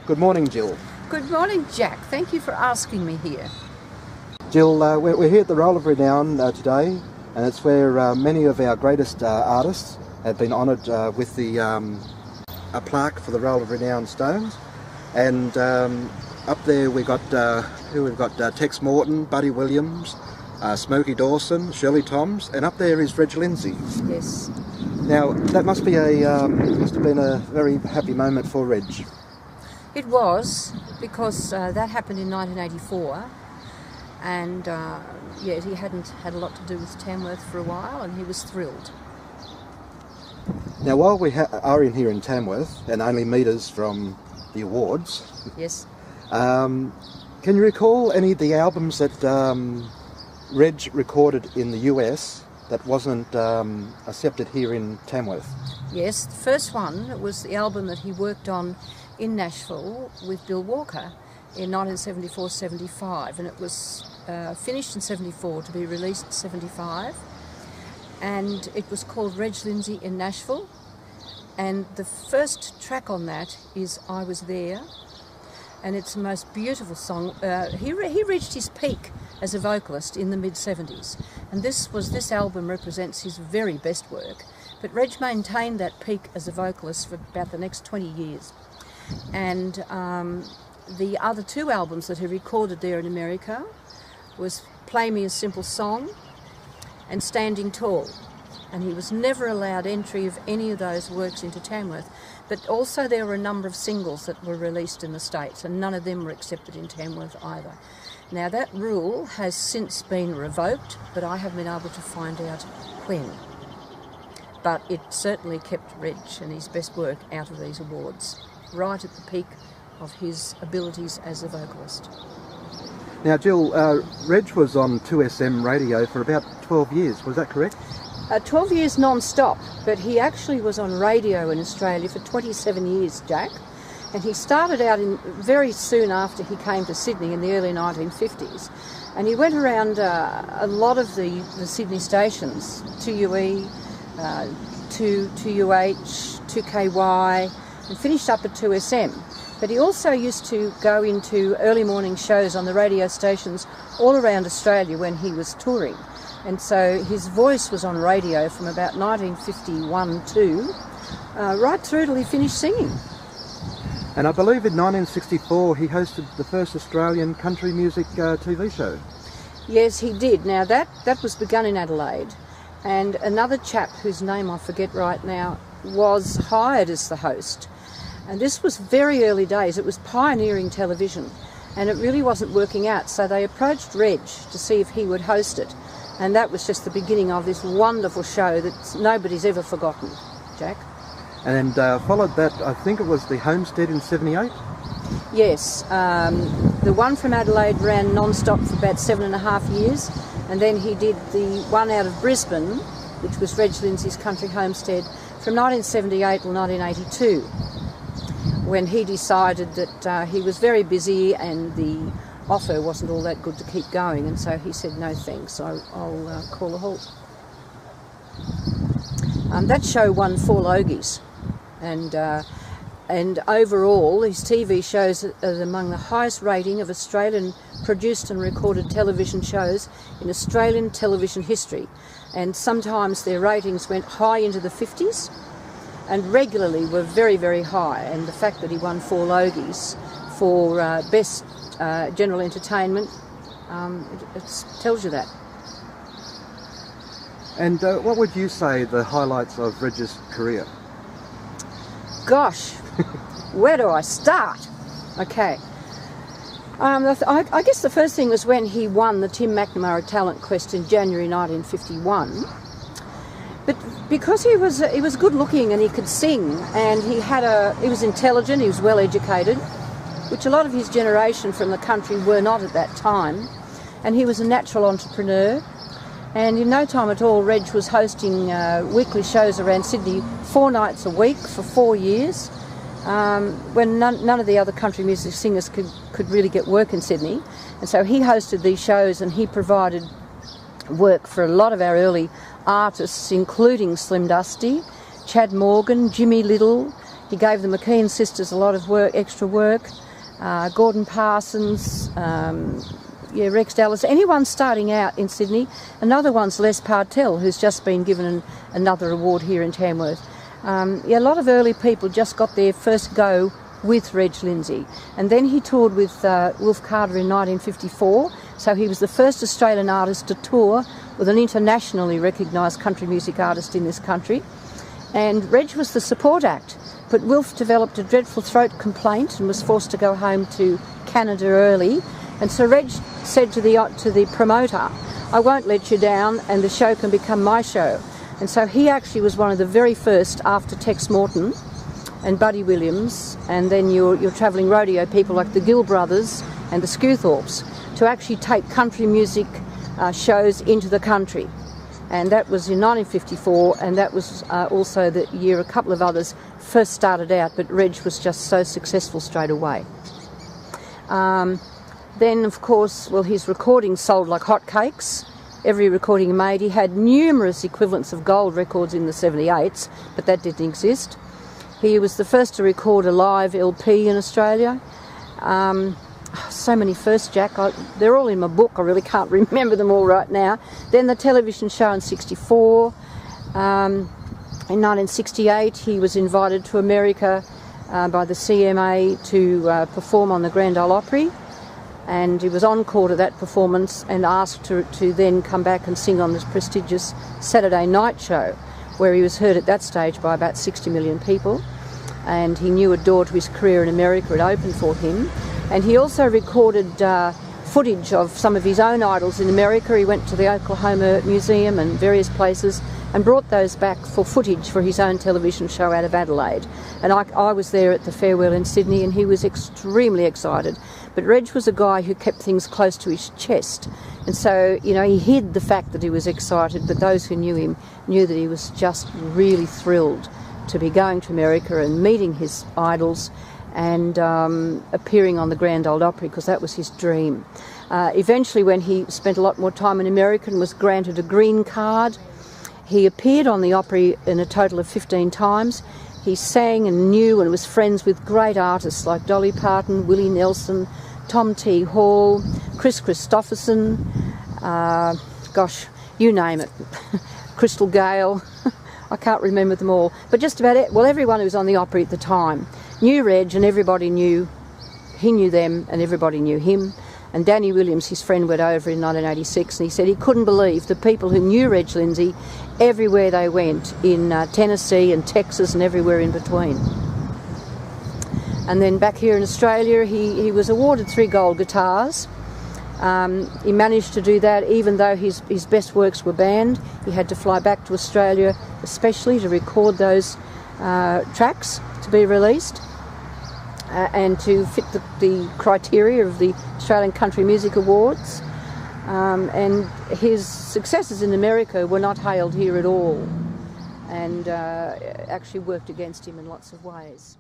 Good morning, Jill. Good morning, Jack. Thank you for asking me here. Jill, we're here at the Roll of Renown today, and it's where many of our greatest artists have been honoured with a plaque for the Roll of Renown stones. And up there we've got Tex Morton, Buddy Williams, Smokey Dawson, Shirley Toms, and up there is Reg Lindsay. Yes. Now that must have been a very happy moment for Reg. It was, because that happened in 1984, and yet he hadn't had a lot to do with Tamworth for a while, and he was thrilled. Now, while we are in here in Tamworth, and only metres from the awards, yes, can you recall any of the albums that Reg recorded in the US that wasn't accepted here in Tamworth? Yes, the first one was the album that he worked on in Nashville with Bill Walker in 1974-75, and it was finished in 74 to be released in 75, and it was called Reg Lindsay in Nashville, and the first track on that is I Was There, and it's the most beautiful song. He reached his peak as a vocalist in the mid-70s, and this album represents his very best work, but Reg maintained that peak as a vocalist for about the next 20 years. And the other two albums that he recorded there in America was Play Me a Simple Song and Standing Tall. And he was never allowed entry of any of those works into Tamworth. But also there were a number of singles that were released in the States, and none of them were accepted in Tamworth either. Now that rule has since been revoked, but I haven't been able to find out when. But it certainly kept Reg and his best work out of these awards, right at the peak of his abilities as a vocalist. Now, Jill, Reg was on 2SM radio for about 12 years, was that correct? 12 years non-stop, but he actually was on radio in Australia for 27 years, Jack. And he started out very soon after he came to Sydney in the early 1950s. And he went around a lot of the Sydney stations, 2UE, 2UH, 2KY, and finished up at 2SM. But he also used to go into early morning shows on the radio stations all around Australia when he was touring. And so his voice was on radio from about 1951 right through till he finished singing. And I believe in 1964 he hosted the first Australian country music TV show. Yes, he did. Now that was begun in Adelaide, and another chap whose name I forget right now was hired as the host. And this was very early days. It was pioneering television, and it really wasn't working out. So they approached Reg to see if he would host it. And that was just the beginning of this wonderful show that nobody's ever forgotten, Jack. And followed that, I think it was the Homestead in 78? Yes. The one from Adelaide ran non-stop for about 7.5 years. And then he did the one out of Brisbane, which was Reg Lindsay's Country Homestead, from 1978 till 1982. When he decided that he was very busy and the offer wasn't all that good to keep going, and so he said no thanks, I'll call a halt. That show won 4 Logies, and overall his TV shows are among the highest rating of Australian produced and recorded television shows in Australian television history, and sometimes their ratings went high into the 50s and regularly were very, very high. And the fact that he won 4 Logies for best general entertainment, it tells you that. And what would you say the highlights of Reg's career? Gosh, where do I start? Okay. I guess the first thing was when he won the Tim McNamara Talent Quest in January 1951. But because he was good looking and he could sing, and he was intelligent, he was well educated, which a lot of his generation from the country were not at that time, and he was a natural entrepreneur. And in no time at all, Reg was hosting weekly shows around Sydney 4 nights a week for 4 years, when none of the other country music singers could really get work in Sydney. And so he hosted these shows, and he provided work for a lot of our early artists, including Slim Dusty, Chad Morgan, Jimmy Little, He gave the McKean sisters a lot of work, extra work. Gordon Parsons, Rex Dallas, anyone starting out in Sydney. Another one's Les Partell, who's just been given another award here in Tamworth. A lot of early people just got their first go with Reg Lindsay. And then he toured with Wolf Carter in 1954, so he was the first Australian artist to tour with an internationally recognised country music artist in this country. And Reg was the support act, but Wilf developed a dreadful throat complaint and was forced to go home to Canada early. And so Reg said to the promoter, "I won't let you down, and the show can become my show." And so he actually was one of the very first, after Tex Morton and Buddy Williams, and then your travelling rodeo people like the Gill Brothers and the Scewthorpes, to actually take country music shows into the country. And that was in 1954, and that was also the year a couple of others first started out, but Reg was just so successful straight away. Then, of course, well, his recordings sold like hotcakes. Every recording he made, he had numerous equivalents of gold records in the 78s, but that didn't exist. He was the first to record a live LP in Australia. So many firsts, Jack. They're all in my book. I really can't remember them all right now. Then the television show in 64. In 1968, he was invited to America by the CMA to perform on the Grand Ole Opry. And he was encored at that performance and asked to then come back and sing on this prestigious Saturday night show, where he was heard at that stage by about 60 million people. And he knew a door to his career in America had opened for him. And he also recorded footage of some of his own idols in America. He went to the Oklahoma Museum and various places and brought those back for footage for his own television show out of Adelaide. And I was there at the farewell in Sydney, and he was extremely excited. But Reg was a guy who kept things close to his chest. And so, he hid the fact that he was excited, but those who knew him knew that he was just really thrilled to be going to America and meeting his idols and appearing on the Grand Ole Opry, because that was his dream. Eventually, when he spent a lot more time in America and was granted a green card, he appeared on the Opry in a total of 15 times. He sang and knew and was friends with great artists like Dolly Parton, Willie Nelson, Tom T. Hall, Chris Christopherson, you name it, Crystal Gale. I can't remember them all, but just about everyone who was on the Opry at the time knew Reg, and everybody knew he knew them, and everybody knew him. And Danny Williams, his friend, went over in 1986, and he said he couldn't believe the people who knew Reg Lindsay everywhere they went, in Tennessee and Texas and everywhere in between. And then back here in Australia, he was awarded 3 gold guitars. He managed to do that even though his best works were banned. He had to fly back to Australia especially to record those tracks to be released. And to fit the criteria of the Australian Country Music Awards. And his successes in America were not hailed here at all, and actually worked against him in lots of ways.